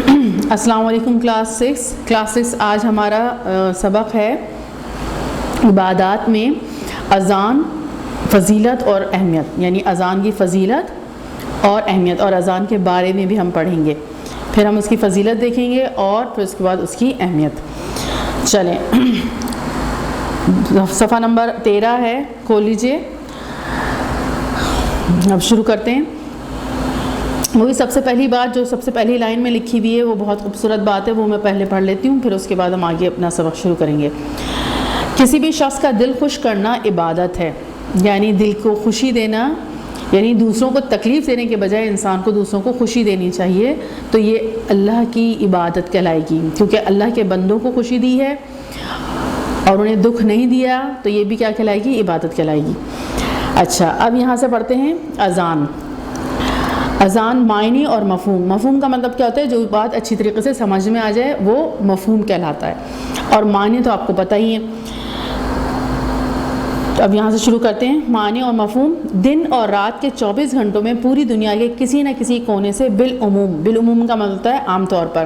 السلام علیکم کلاس 6 آج ہمارا سبق ہے عبادات میں اذان فضیلت اور اہمیت، یعنی اذان کی فضیلت اور اہمیت، اور اذان کے بارے میں بھی ہم پڑھیں گے، پھر ہم اس کی فضیلت دیکھیں گے اور پھر اس کے بعد اس کی اہمیت۔ چلیں صفحہ نمبر 13 ہے، کھول لیجئے، اب شروع کرتے ہیں۔ وہی سب سے پہلی بات جو سب سے پہلی لائن میں لکھی ہوئی ہے وہ بہت خوبصورت بات ہے، وہ میں پہلے پڑھ لیتی ہوں، پھر اس کے بعد ہم آگے اپنا سبق شروع کریں گے۔ کسی بھی شخص کا دل خوش کرنا عبادت ہے، یعنی دل کو خوشی دینا، یعنی دوسروں کو تکلیف دینے کے بجائے انسان کو دوسروں کو خوشی دینی چاہیے، تو یہ اللہ کی عبادت کہلائے گی، کیونکہ اللہ کے بندوں کو خوشی دی ہے اور انہیں دکھ نہیں دیا، تو یہ بھی کیا کہلائے گی؟ عبادت کہلائے گی۔ اچھا، اب یہاں سے پڑھتے ہیں اذان۔ اذان معنی اور مفہوم۔ مفہوم کا مطلب کیا ہوتا ہے؟ جو بات اچھی طریقے سے سمجھ میں آ جائے وہ مفہوم کہلاتا ہے، اور معنی تو آپ کو پتہ ہی ہے۔ تو اب یہاں سے شروع کرتے ہیں۔ معنی اور مفہوم: دن اور رات کے 24 گھنٹوں میں پوری دنیا کے کسی نہ کسی کونے سے بالعموم کا مطلب ہوتا ہے عام طور پر،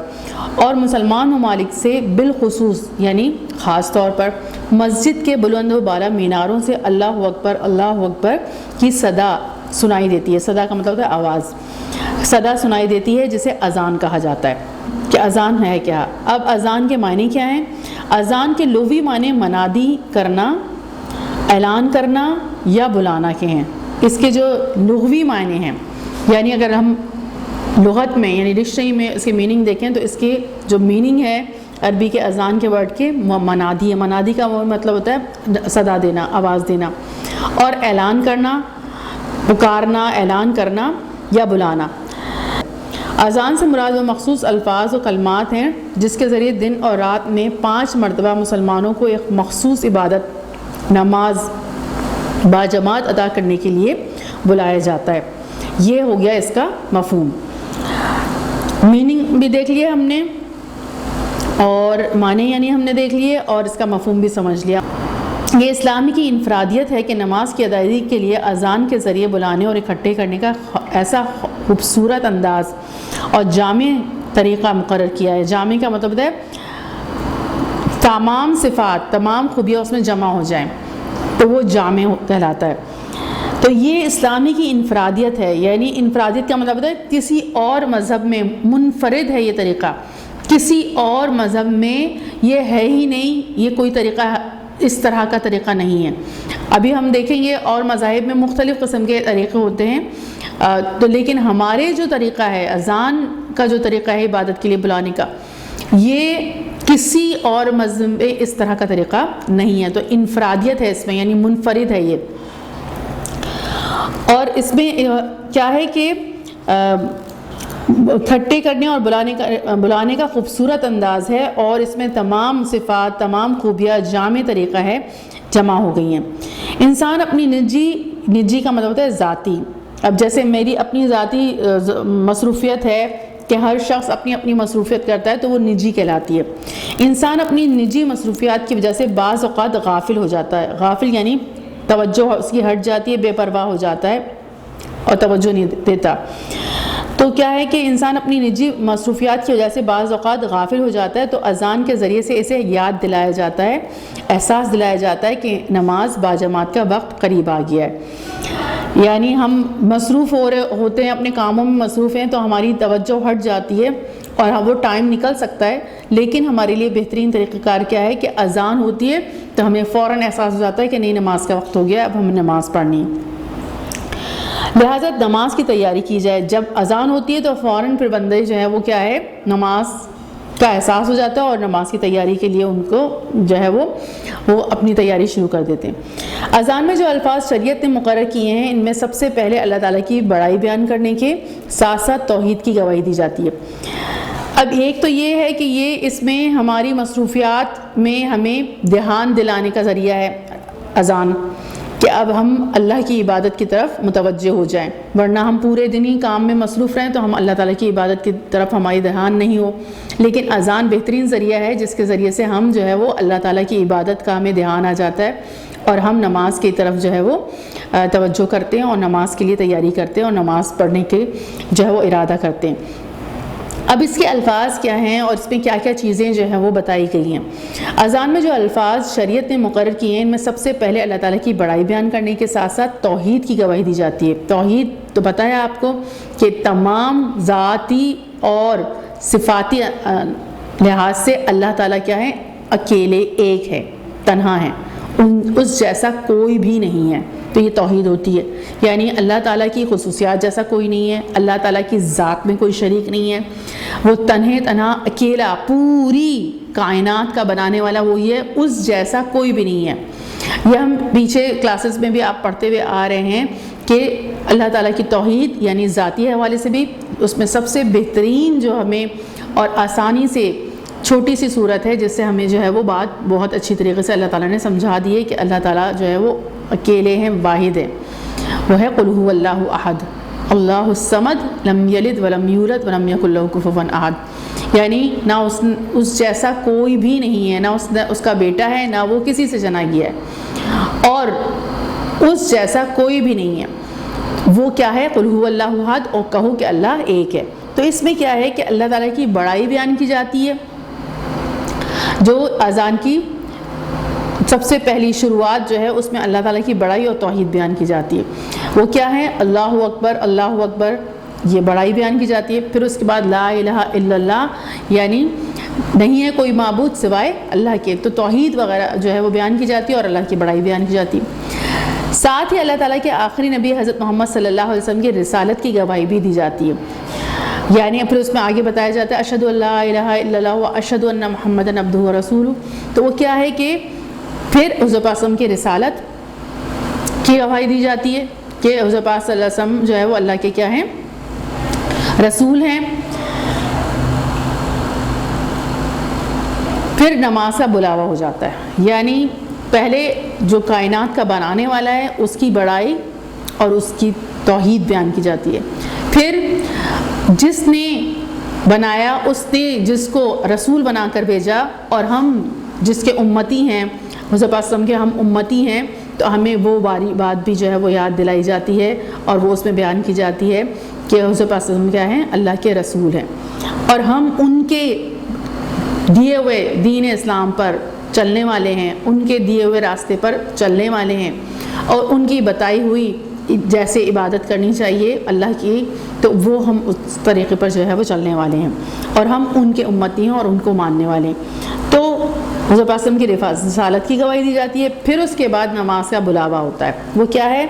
اور مسلمان ممالک سے بالخصوص یعنی خاص طور پر، مسجد کے بلند و بالا میناروں سے اللہ اکبر کی صدا سنائی دیتی ہے۔ صدا کا مطلب ہوتا ہے آواز، صدا سنائی دیتی ہے جسے اذان کہا جاتا ہے۔ کہ اذان ہے کیا؟ اب اذان کے معنی کیا ہیں؟ اذان کے لغوی معنی منادی کرنا، اعلان کرنا یا بلانا کے ہیں۔ اس کے جو لغوی معنی ہیں، یعنی اگر ہم لغت میں یعنی ڈکشنری میں اس کے میننگ دیکھیں تو اس کے جو میننگ ہے عربی کے اذان کے ورڈ کے منادی ہے۔ منادی کا وہ مطلب ہوتا ہے صدا دینا، آواز دینا، اور اعلان کرنا، پکارنا، اعلان کرنا یا بلانا۔ اذان سے مراد وہ مخصوص الفاظ و کلمات ہیں جس کے ذریعے دن اور رات میں 5 مرتبہ مسلمانوں کو ایک مخصوص عبادت، نماز باجماعت ادا کرنے کے لیے بلایا جاتا ہے۔ یہ ہو گیا اس کا مفہوم۔ میننگ بھی دیکھ لیا ہم نے، اور معنی یعنی ہم نے دیکھ لیے، اور اس کا مفہوم بھی سمجھ لیا۔ یہ اسلامی کی انفرادیت ہے کہ نماز کی ادائیگی کے لیے اذان کے ذریعے بلانے اور اکٹھے کرنے کا ایسا خوبصورت انداز اور جامع طریقہ مقرر کیا ہے۔ جامع کا مطلب ہے تمام صفات، تمام خوبیاں اس میں جمع ہو جائیں تو وہ جامع کہلاتا ہے۔ تو یہ اسلامی کی انفرادیت ہے، یعنی انفرادیت کا مطلب ہے کسی اور مذہب میں منفرد ہے یہ طریقہ، کسی اور مذہب میں یہ ہے ہی نہیں، یہ کوئی طریقہ اس طرح کا طریقہ نہیں ہے۔ ابھی ہم دیکھیں گے اور مذاہب میں مختلف قسم کے طریقے ہوتے ہیں، تو لیکن ہمارے جو طریقہ ہے اذان کا، جو طریقہ ہے عبادت کے لیے بلانے کا، یہ کسی اور مذہب میں اس طرح کا طریقہ نہیں ہے۔ تو انفرادیت ہے اس میں، یعنی منفرد ہے یہ۔ اور اس میں کیا ہے کہ اکٹھے کرنے اور بلانے کا خوبصورت انداز ہے، اور اس میں تمام صفات، تمام خوبیاں جامع طریقہ ہے جمع ہو گئی ہیں۔ انسان اپنی نجی کا مطلب ہوتا ہے ذاتی۔ اب جیسے میری اپنی ذاتی مصروفیت ہے کہ ہر شخص اپنی اپنی مصروفیت کرتا ہے تو وہ نجی کہلاتی ہے۔ انسان اپنی نجی مصروفیات کی وجہ سے بعض اوقات غافل ہو جاتا ہے۔ غافل یعنی توجہ اس کی ہٹ جاتی ہے، بے پرواہ ہو جاتا ہے اور توجہ نہیں دیتا۔ تو کیا ہے کہ انسان اپنی نجی مصروفیات کی وجہ سے بعض اوقات غافل ہو جاتا ہے، تو اذان کے ذریعے سے اسے یاد دلایا جاتا ہے، احساس دلایا جاتا ہے کہ نماز باجماعت کا وقت قریب آ گیا ہے۔ یعنی ہم مصروف ہوتے ہیں، اپنے کاموں میں مصروف ہیں، تو ہماری توجہ ہٹ جاتی ہے اور وہ ٹائم نکل سکتا ہے، لیکن ہمارے لیے بہترین طریقہ کار کیا ہے کہ اذان ہوتی ہے تو ہمیں فوراً احساس ہو جاتا ہے کہ نہیں، نماز کا وقت ہو گیا، اب ہمیں نماز پڑھنی ہے۔ لہٰذا نماز کی تیاری کی جائے۔ جب اذان ہوتی ہے تو فوراً پھر بندے جو ہے وہ کیا ہے، نماز کا احساس ہو جاتا ہے، اور نماز کی تیاری کے لیے ان کو جو ہے وہ اپنی تیاری شروع کر دیتے ہیں۔ اذان میں جو الفاظ شریعت نے مقرر کیے ہیں، ان میں سب سے پہلے اللہ تعالیٰ کی بڑائی بیان کرنے کے ساتھ ساتھ توحید کی گواہی دی جاتی ہے۔ اب ایک تو یہ ہے کہ یہ اس میں ہماری مصروفیات میں ہمیں دھیان دلانے کا ذریعہ ہے اذان، کہ اب ہم اللہ کی عبادت کی طرف متوجہ ہو جائیں، ورنہ ہم پورے دن ہی کام میں مصروف رہیں تو ہم اللہ تعالیٰ کی عبادت کی طرف ہماری دھیان نہیں ہو۔ لیکن اذان بہترین ذریعہ ہے جس کے ذریعے سے ہم جو ہے وہ اللہ تعالیٰ کی عبادت کا ہمیں دھیان آ جاتا ہے، اور ہم نماز کی طرف جو ہے وہ توجہ کرتے ہیں، اور نماز کے لیے تیاری کرتے ہیں، اور نماز پڑھنے کے جو ہے وہ ارادہ کرتے ہیں۔ اب اس کے الفاظ کیا ہیں اور اس میں کیا کیا چیزیں جو ہیں وہ بتائی گئی ہیں۔ اذان میں جو الفاظ شریعت نے مقرر کیے ہیں ان میں سب سے پہلے اللہ تعالیٰ کی بڑائی بیان کرنے کے ساتھ ساتھ توحید کی گواہی دی جاتی ہے۔ توحید تو پتہ ہے آپ کو کہ تمام ذاتی اور صفاتی لحاظ سے اللہ تعالیٰ کیا ہے؟ اکیلے ایک ہے، تنہا ہے، اس جیسا کوئی بھی نہیں ہے، تو یہ توحید ہوتی ہے۔ یعنی اللہ تعالیٰ کی خصوصیات جیسا کوئی نہیں ہے، اللہ تعالیٰ کی ذات میں کوئی شریک نہیں ہے، وہ تنہا اکیلا پوری کائنات کا بنانے والا وہی ہے، اس جیسا کوئی بھی نہیں ہے۔ یہ ہم پیچھے کلاسز میں بھی آپ پڑھتے ہوئے آ رہے ہیں کہ اللہ تعالیٰ کی توحید یعنی ذاتی حوالے سے بھی اس میں سب سے بہترین جو ہمیں اور آسانی سے چھوٹی سی صورت ہے جس سے ہمیں جو ہے وہ بات بہت اچھی طریقے سے اللہ تعالیٰ نے سمجھا دی ہے کہ اللہ تعالیٰ جو ہے وہ اکیلے ہیں، واحد ہیں۔ وہ ہے قل هو اللہ احد اللہ الصمد لم یلد ولم یولد ولم یکن لہ کفوا احد، یعنی نہ اس جیسا کوئی بھی نہیں ہے، نہ اس کا بیٹا ہے، نہ وہ کسی سے جنا گیا ہے، اور اس جیسا کوئی بھی نہیں ہے۔ وہ کیا ہے؟ قل هو اللہ احد، اور کہو کہ اللہ ایک ہے۔ تو اس میں کیا ہے کہ اللہ تعالیٰ کی بڑائی بیان کی جاتی ہے، جو اذان کی سب سے پہلی شروعات جو ہے اس میں اللہ تعالیٰ کی بڑائی اور توحید بیان کی جاتی ہے۔ وہ کیا ہے؟ اللہ اکبر، اللہ اکبر، یہ بڑائی بیان کی جاتی ہے۔ پھر اس کے بعد لا الہ الا اللہ، یعنی نہیں ہے کوئی معبود سوائے اللہ کے، تو توحید وغیرہ جو ہے وہ بیان کی جاتی ہے اور اللہ کی بڑائی بیان کی جاتی ہے۔ ساتھ ہی اللہ تعالیٰ کے آخری نبی حضرت محمد صلی اللہ علیہ وسلم کی رسالت کی گواہی بھی دی جاتی ہے، یعنی پھر اس میں آگے بتایا جاتا ہے اشہد ان لا الہ الا اللہ و اشہد ان محمدًا عبدہ و رسولہ۔ تو وہ کیا ہے کہ پھر حضور پاک صلی اللہ علیہ وسلم کی رسالت کی گواہی دی جاتی ہے کہ حضور پاک صلی اللہ علیہ وسلم جو ہے وہ اللہ کے کیا ہیں؟ رسول ہیں۔ پھر نماز کا بلاوا ہو جاتا ہے، یعنی پہلے جو کائنات کا بنانے والا ہے اس کی بڑائی اور اس کی توحید بیان کی جاتی ہے۔ پھر جس نے بنایا اس نے جس کو رسول بنا کر بھیجا، اور ہم جس کے امتی ہیں، حضور پاک صلی اللہ علیہ وسلم کے ہم امتی ہیں، تو ہمیں وہ بات بھی جو ہے وہ یاد دلائی جاتی ہے اور وہ اس میں بیان کی جاتی ہے کہ حضور پاک صلی اللہ علیہ وسلم کیا ہیں؟ اللہ کے رسول ہیں، اور ہم ان کے دیے ہوئے دین اسلام پر چلنے والے ہیں، ان کے دیے ہوئے راستے پر چلنے والے ہیں، اور ان کی بتائی ہوئی جیسے عبادت کرنی چاہیے اللہ کی، تو وہ ہم اس طریقے پر جو ہے وہ چلنے والے ہیں، اور ہم ان کے امتی ہیں اور ان کو ماننے والے ہیں۔ تو حضور پاک صلی اللہ علیہ وسلم کی رسالت کی گواہی دی جاتی ہے۔ پھر اس کے بعد نماز کا بلاوا ہوتا ہے، وہ کیا ہے؟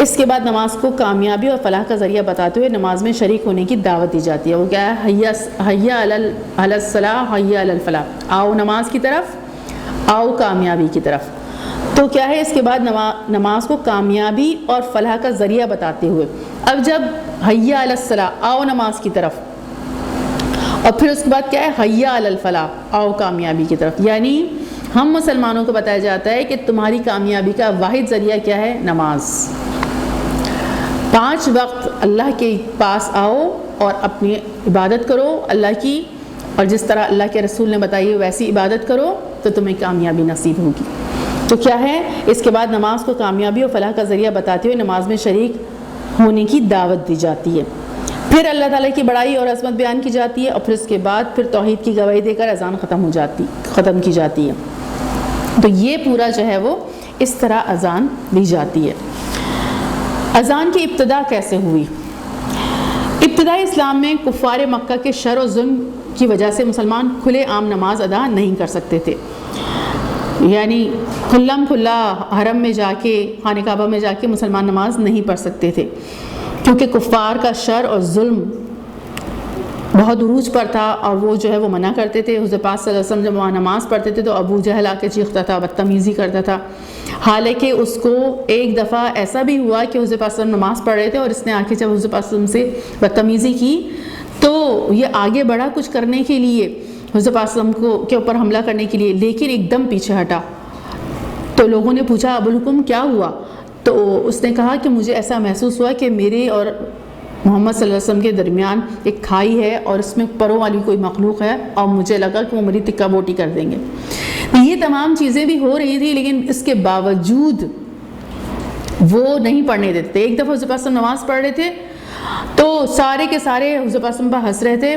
اس کے بعد نماز کو کامیابی اور فلاح کا ذریعہ بتاتے ہوئے نماز میں شریک ہونے کی دعوت دی جاتی ہے۔ وہ کیا ہے؟ حیا علی الصلاح حیا علی الفلاح، آؤ نماز کی طرف، آؤ کامیابی کی طرف۔ تو کیا ہے؟ اس کے بعد نماز کو کامیابی اور فلاح کا ذریعہ بتاتے ہوئے، اب جب حیا علی الصلاح، آؤ نماز کی طرف، اور پھر اس کے بعد کیا ہے؟ حیا علی الفلاح، آؤ کامیابی کی طرف، یعنی ہم مسلمانوں کو بتایا جاتا ہے کہ تمہاری کامیابی کا واحد ذریعہ کیا ہے؟ نماز۔ 5 وقت اللہ کے پاس آؤ اور اپنی عبادت کرو اللہ کی، اور جس طرح اللہ کے رسول نے بتائی ہے ویسی عبادت کرو تو تمہیں کامیابی نصیب ہوگی۔ تو کیا ہے؟ اس کے بعد نماز کو کامیابی اور فلاح کا ذریعہ بتاتے ہوئے نماز میں شریک ہونے کی دعوت دی جاتی ہے۔ پھر اللہ تعالیٰ کی بڑائی اور عظمت بیان کی جاتی ہے، اور پھر اس کے بعد پھر توحید کی گواہی دے کر اذان ختم کی جاتی ہے۔ تو یہ پورا جو ہے وہ اس طرح اذان دی جاتی ہے۔ اذان کی ابتدا کیسے ہوئی؟ ابتدائی اسلام میں کفار مکہ کے شر و ظلم کی وجہ سے مسلمان کھلے عام نماز ادا نہیں کر سکتے تھے، یعنی کھلم کھلا حرم میں جا کے، خانہ کعبہ میں جا کے مسلمان نماز نہیں پڑھ سکتے تھے، کیونکہ کفار کا شر اور ظلم بہت عروج پر تھا، اور وہ جو ہے وہ منع کرتے تھے۔ حضور پاک صلی اللہ علیہ وسلم جب وہاں نماز پڑھتے تھے تو ابو جہل آ کے چیختا تھا، بدتمیزی کرتا تھا، حالانکہ اس کو ایک دفعہ ایسا بھی ہوا کہ حضور پاک صلی اللہ علیہ وسلم نماز پڑھ رہے تھے اور اس نے آ کے جب حضور پاک صلی اللہ علیہ وسلم سے بدتمیزی کی تو یہ آگے بڑھا کچھ کرنے کے لیے، حضور پاک صلی اللہ علیہ وسلم کے اوپر حملہ کرنے کے لیے، لیکن ایک دم پیچھے ہٹا۔ تو لوگوں نے پوچھا ابو الحکم کیا ہوا؟ تو اس نے کہا کہ مجھے ایسا محسوس ہوا کہ میرے اور محمد صلی اللہ علیہ وسلم کے درمیان ایک کھائی ہے اور اس میں پروں والی کوئی مخلوق ہے، اور مجھے لگا کہ وہ میری تکہ بوٹی کر دیں گے۔ یہ تمام چیزیں بھی ہو رہی تھی، لیکن اس کے باوجود وہ نہیں پڑھنے دیتے تھے۔ ایک دفعہ حضور پاک صلی اللہ علیہ وسلم نماز پڑھ رہے تھے تو سارے کے سارے حضور پاک صلی اللہ علیہ وسلم پر ہنس رہے تھے،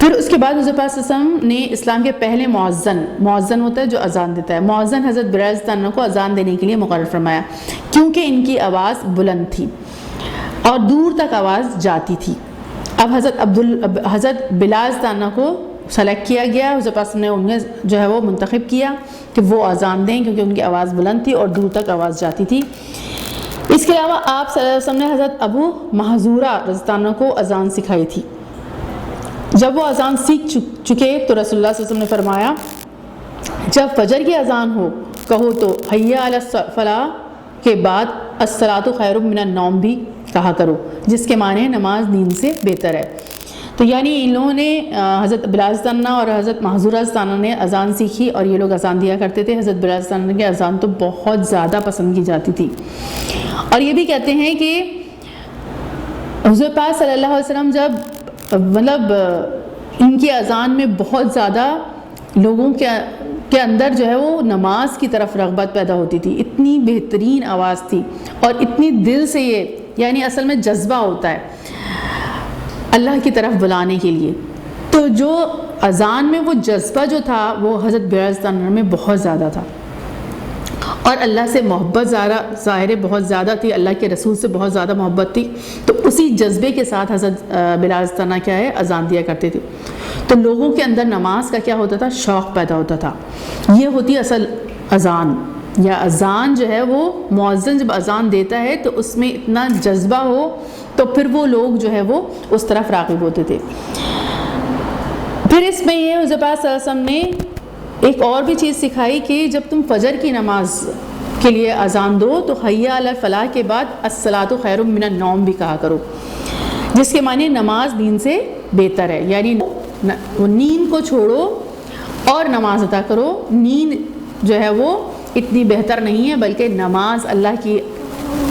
پھر اس کے بعد حضور پاک صلی اللہ علیہ وسلم نے اسلام کے پہلے مؤذن ہوتا ہے جو اذان دیتا ہے، مؤذن حضرت بلال رضی اللہ عنہ کو اذان دینے کے لیے مقرر فرمایا، کیونکہ ان کی آواز بلند تھی اور دور تک آواز جاتی تھی۔ اب حضرت بلال رضی اللہ عنہ کو سلیکٹ کیا گیا، حضور پاک صلی اللہ علیہ وسلم نے انہیں جو ہے وہ منتخب کیا کہ وہ اذان دیں، کیونکہ ان کی آواز بلند تھی اور دور تک آواز جاتی تھی۔ اس کے علاوہ آپ صلی اللہ علیہ وسلم نے حضرت ابو محذورہ رضی اللہ عنہ کو اذان سکھائی تھی۔ جب وہ اذان سیکھ چکے تو رسول اللہ صلی اللہ علیہ وسلم نے فرمایا، جب فجر کی اذان ہو کہو تو حی علی الفلاح کے بعد الصلاۃ خیر من النوم بھی کہا کرو، جس کے معنی نماز نیند سے بہتر ہے۔ تو یعنی ان لوگوں نے حضرت بلال رضی اللہ عنہ اور حضرت محذورہ رضی اللہ عنہ نے اذان سیکھی اور یہ لوگ اذان دیا کرتے تھے۔ حضرت بلال رضی اللہ عنہ کی اذان تو بہت زیادہ پسند کی جاتی تھی، اور یہ بھی کہتے ہیں کہ حضور پاک صلی اللہ علیہ وسلم جب مطلب ان کی اذان میں بہت زیادہ لوگوں کے اندر جو ہے وہ نماز کی طرف رغبت پیدا ہوتی تھی، اتنی بہترین آواز تھی اور اتنی دل سے یہ یعنی اصل میں جذبہ ہوتا ہے اللہ کی طرف بلانے کے لیے، تو جو اذان میں وہ جذبہ جو تھا وہ حضرت بلال رضی اللہ عنہ میں بہت زیادہ تھا، اور اللہ سے محبت ظاہر بہت زیادہ تھی، اللہ کے رسول سے بہت زیادہ محبت تھی، تو اسی جذبے کے ساتھ حضرت بلال رضی اللہ عنہ کیا ہے اذان دیا کرتے تھے، تو لوگوں کے اندر نماز کا کیا ہوتا تھا، شوق پیدا ہوتا تھا۔ یہ ہوتی اصل اذان، یا اذان جو ہے وہ مؤذن جب اذان دیتا ہے تو اس میں اتنا جذبہ ہو تو پھر وہ لوگ جو ہے وہ اس طرف راغب ہوتے تھے۔ پھر اس میں یہ حضور پاک صلی اللہ علیہ وسلم نے ایک اور بھی چیز سکھائی کہ جب تم فجر کی نماز کے لیے اذان دو تو حی علی الفلاح کے بعد الصلاۃ خیر من النوم بھی کہا کرو، جس کے معنی نماز نیند سے بہتر ہے، یعنی نیند کو چھوڑو اور نماز ادا کرو۔ نیند جو ہے وہ اتنی بہتر نہیں ہے، بلکہ نماز اللہ کی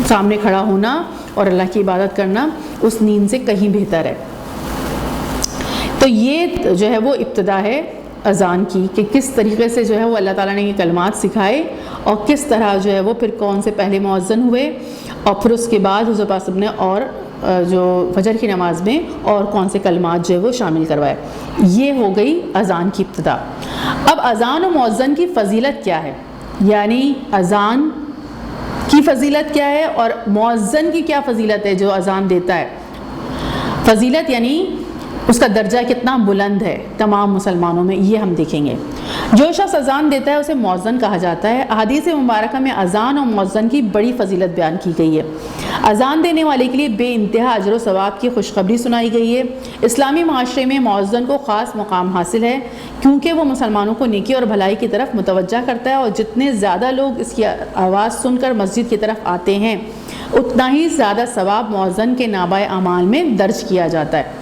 سامنے کھڑا ہونا اور اللہ کی عبادت کرنا اس نیند سے کہیں بہتر ہے۔ تو یہ جو ہے وہ ابتدا ہے اذان کی کہ کس طریقے سے جو ہے وہ اللہ تعالیٰ نے یہ کلمات سکھائے اور کس طرح جو ہے وہ پھر کون سے پہلے مؤذن ہوئے، اور پھر اس کے بعد حضور پاک نے اور جو فجر کی نماز میں اور کون سے کلمات جو ہے وہ شامل کروائے۔ یہ ہو گئی اذان کی ابتدا۔ اب اذان و مؤذن کی فضیلت کیا ہے، یعنی اذان کی فضیلت کیا ہے اور مؤذن کی کیا فضیلت ہے جو اذان دیتا ہے۔ فضیلت یعنی اس کا درجہ کتنا بلند ہے تمام مسلمانوں میں، یہ ہم دیکھیں گے۔ جو شخص اذان دیتا ہے اسے مؤذن کہا جاتا ہے۔ احادیث مبارکہ میں اذان اور مؤذن کی بڑی فضیلت بیان کی گئی ہے۔ اذان دینے والے کے لیے بے انتہا اجر و ثواب کی خوشخبری سنائی گئی ہے۔ اسلامی معاشرے میں مؤذن کو خاص مقام حاصل ہے کیونکہ وہ مسلمانوں کو نیکی اور بھلائی کی طرف متوجہ کرتا ہے، اور جتنے زیادہ لوگ اس کی آواز سن کر مسجد کی طرف آتے ہیں اتنا ہی زیادہ ثواب مؤذن کے نامہ اعمال میں درج کیا جاتا ہے۔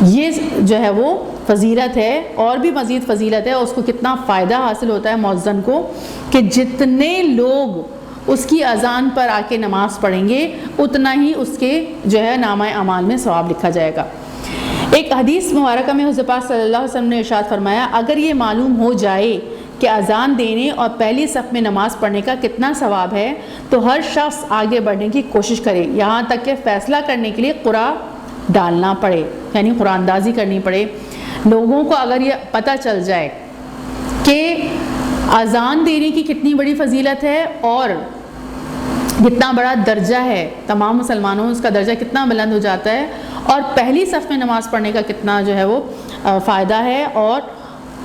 یہ جو ہے وہ فضیلت ہے، اور بھی مزید فضیلت ہے، اس کو کتنا فائدہ حاصل ہوتا ہے مؤذن کو کہ جتنے لوگ اس کی اذان پر آ کے نماز پڑھیں گے اتنا ہی اس کے جو ہے نامہ اعمال میں ثواب لکھا جائے گا۔ ایک حدیث مبارکہ میں حضور پاک صلی اللہ علیہ وسلم نے ارشاد فرمایا، اگر یہ معلوم ہو جائے کہ اذان دینے اور پہلی صف میں نماز پڑھنے کا کتنا ثواب ہے تو ہر شخص آگے بڑھنے کی کوشش کرے، یہاں تک کہ فیصلہ کرنے کے لیے قرعہ ڈالنا پڑے، یعنی قرآن اندازی کرنی پڑے۔ لوگوں کو اگر یہ پتہ چل جائے کہ اذان دینے کی کتنی بڑی فضیلت ہے اور کتنا بڑا درجہ ہے، تمام مسلمانوں میں اس کا درجہ کتنا بلند ہو جاتا ہے، اور پہلی صف میں نماز پڑھنے کا کتنا جو ہے وہ فائدہ ہے اور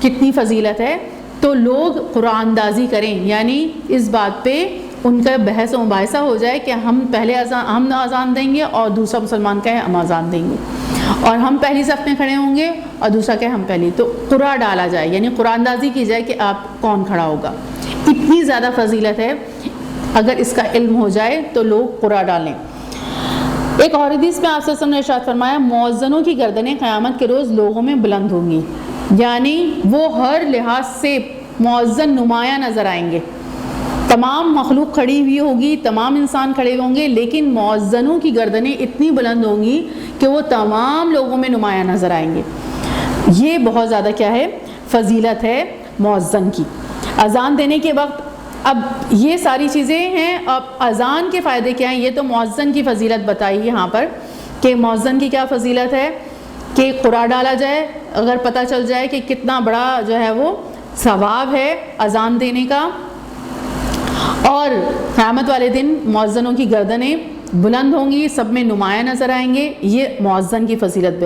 کتنی فضیلت ہے، تو لوگ قرآن اندازی کریں، یعنی اس بات پہ ان کا بحث و مباحثہ ہو جائے کہ ہم پہلے ہم اذان دیں گے اور دوسرا مسلمان کہے ہم اذان دیں گے، اور ہم پہلی صف میں کھڑے ہوں گے اور دوسرا کہے ہم پہلی، تو قرعہ ڈالا جائے، یعنی قرآن اندازی کی جائے کہ آپ کون کھڑا ہوگا۔ اتنی زیادہ فضیلت ہے، اگر اس کا علم ہو جائے تو لوگ قرعہ ڈالیں۔ ایک اور حدیث میں آپ صلی اللہ علیہ وسلم نے ارشاد فرمایا، مؤذنوں کی گردنیں قیامت کے روز لوگوں میں بلند ہوں گی، یعنی وہ ہر لحاظ سے مؤذن نمایاں نظر آئیں گے۔ تمام مخلوق کھڑی ہوئی ہوگی، تمام انسان کھڑے ہوں گے، لیکن مؤذنوں کی گردنیں اتنی بلند ہوں گی کہ وہ تمام لوگوں میں نمایاں نظر آئیں گے۔ یہ بہت زیادہ کیا ہے، فضیلت ہے مؤذن کی۔ اذان دینے کے وقت اب یہ ساری چیزیں ہیں، اب اذان کے فائدے کیا ہیں، یہ تو مؤذن کی فضیلت بتائی یہاں پر کہ مؤذن کی کیا فضیلت ہے کہ قرعہ ڈالا جائے، اگر پتہ چل جائے کہ کتنا بڑا جو ہے وہ ثواب ہے اذان دینے کا، اور قیامت والے دن مؤذنوں کی گردنیں بلند ہوں گی، سب میں نمایاں نظر آئیں گے، یہ مؤذن کی فضیلت